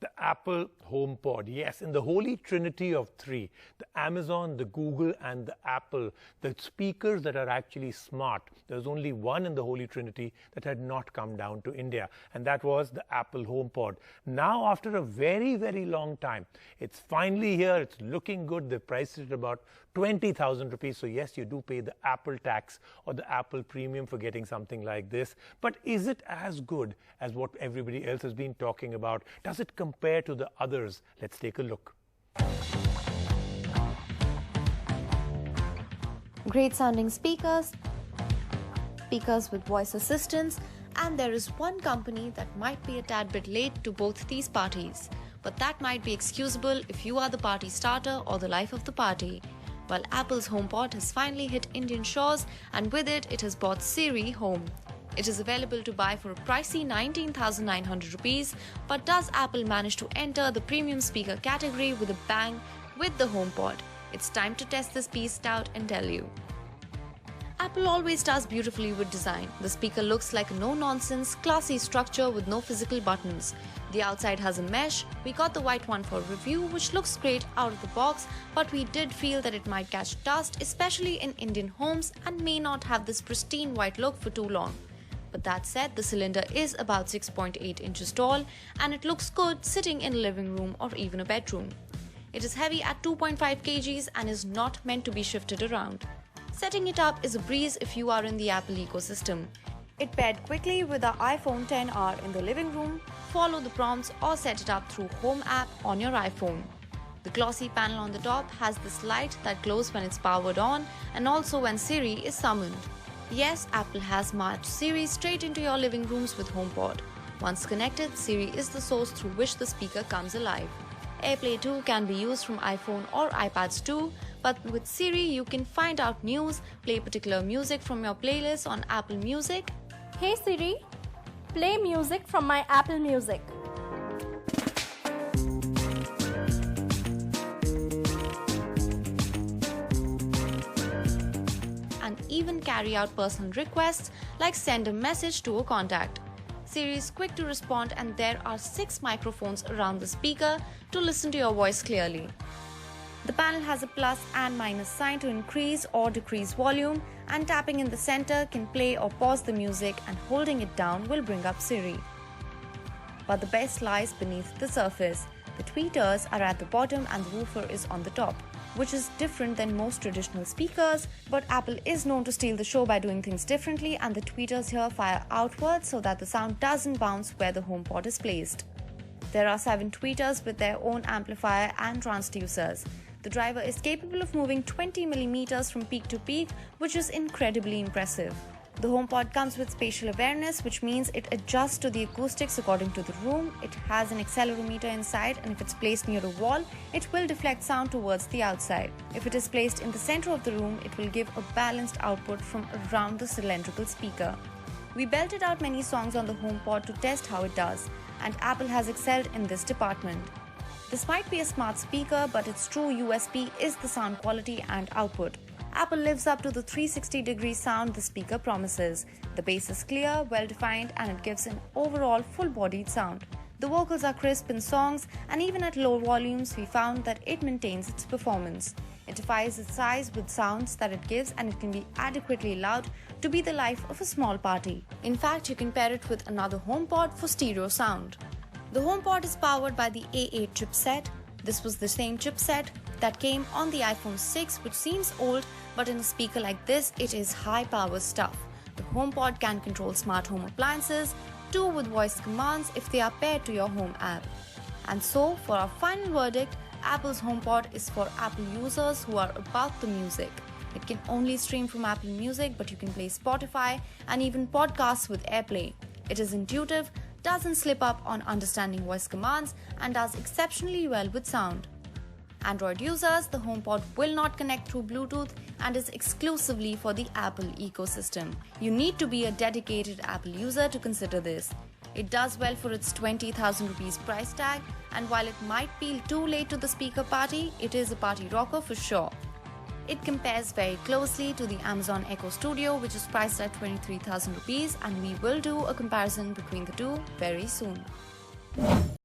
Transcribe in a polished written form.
the Apple HomePod. Yes, in the holy trinity of three, the Amazon, the Google, and the Apple, the speakers that are actually smart. There's only one in the holy trinity that had not come down to India, and that was the Apple HomePod. Now, after a very, very long time, it's finally here. It's looking good. They priced it at about 20,000 rupees. So yes, you do pay the Apple tax or the Apple premium for getting something like this. But is it as good as what everybody else has been talking about? Does it compare to the others? Let's take a look. Great sounding speakers, speakers with voice assistants, and there is one company that might be a tad bit late to both these parties. But that might be excusable if you are the party starter or the life of the party. Well, Apple's HomePod has finally hit Indian shores, and with it, it has brought Siri home. It is available to buy for a pricey 19,900 rupees, but does Apple manage to enter the premium speaker category with a bang with the HomePod? It's time to test this beast out and tell you. Apple always does beautifully with design. The speaker looks like a no-nonsense, classy structure with no physical buttons. The outside has a mesh. We got the white one for review, which looks great out of the box, but we did feel that it might catch dust, especially in Indian homes, and may not have this pristine white look for too long. But that said, the cylinder is about 6.8 inches tall, and it looks good sitting in a living room or even a bedroom. It is heavy at 2.5 kgs and is not meant to be shifted around. Setting it up is a breeze if you are in the Apple ecosystem. It paired quickly with the iPhone XR in the living room. Follow the prompts or set it up through Home app on your iPhone. The glossy panel on the top has this light that glows when it's powered on and also when Siri is summoned. Yes, Apple has marched Siri straight into your living rooms with HomePod. Once connected, Siri is the source through which the speaker comes alive. AirPlay 2 can be used from iPhone or iPads too, but with Siri you can find out news, play particular music from your playlist on Apple Music. Hey Siri, play music from my Apple Music. And even carry out personal requests like send a message to a contact. Siri is quick to respond, and there are 6 microphones around the speaker to listen to your voice clearly. The panel has a plus and minus sign to increase or decrease volume, and tapping in the center can play or pause the music, and holding it down will bring up Siri. But the best lies beneath the surface. The tweeters are at the bottom and the woofer is on the top, which is different than most traditional speakers, but Apple is known to steal the show by doing things differently, and the tweeters here fire outwards so that the sound doesn't bounce where the HomePod is placed. There are 7 tweeters with their own amplifier and transducers. The driver is capable of moving 20 millimeters from peak to peak, which is incredibly impressive. The HomePod comes with Spatial Awareness, which means it adjusts to the acoustics according to the room. It has an accelerometer inside, and if it's placed near a wall, it will deflect sound towards the outside. If it is placed in the center of the room, it will give a balanced output from around the cylindrical speaker. We belted out many songs on the HomePod to test how it does, and Apple has excelled in this department. This might be a smart speaker, but its true USP is the sound quality and output. Apple lives up to the 360-degree sound the speaker promises. The bass is clear, well-defined, and it gives an overall full-bodied sound. The vocals are crisp in songs, and even at low volumes, we found that it maintains its performance. It defies its size with sounds that it gives, and it can be adequately loud to be the life of a small party. In fact, you can pair it with another HomePod for stereo sound. The HomePod is powered by the A8 chipset. This was the same chipset that came on the iPhone 6, which seems old, but in a speaker like this, it is high-power stuff. The HomePod can control smart home appliances, too, with voice commands if they are paired to your Home app. And so, for our final verdict, Apple's HomePod is for Apple users who are about the music. It can only stream from Apple Music, but you can play Spotify and even podcasts with AirPlay. It is intuitive, doesn't slip up on understanding voice commands, and does exceptionally well with sound. Android users, the HomePod will not connect through Bluetooth and is exclusively for the Apple ecosystem. You need to be a dedicated Apple user to consider this. It does well for its 20,000 rupees price tag, and while it might feel too late to the speaker party, it is a party rocker for sure. It compares very closely to the Amazon Echo Studio, which is priced at 23,000 rupees, and we will do a comparison between the two very soon.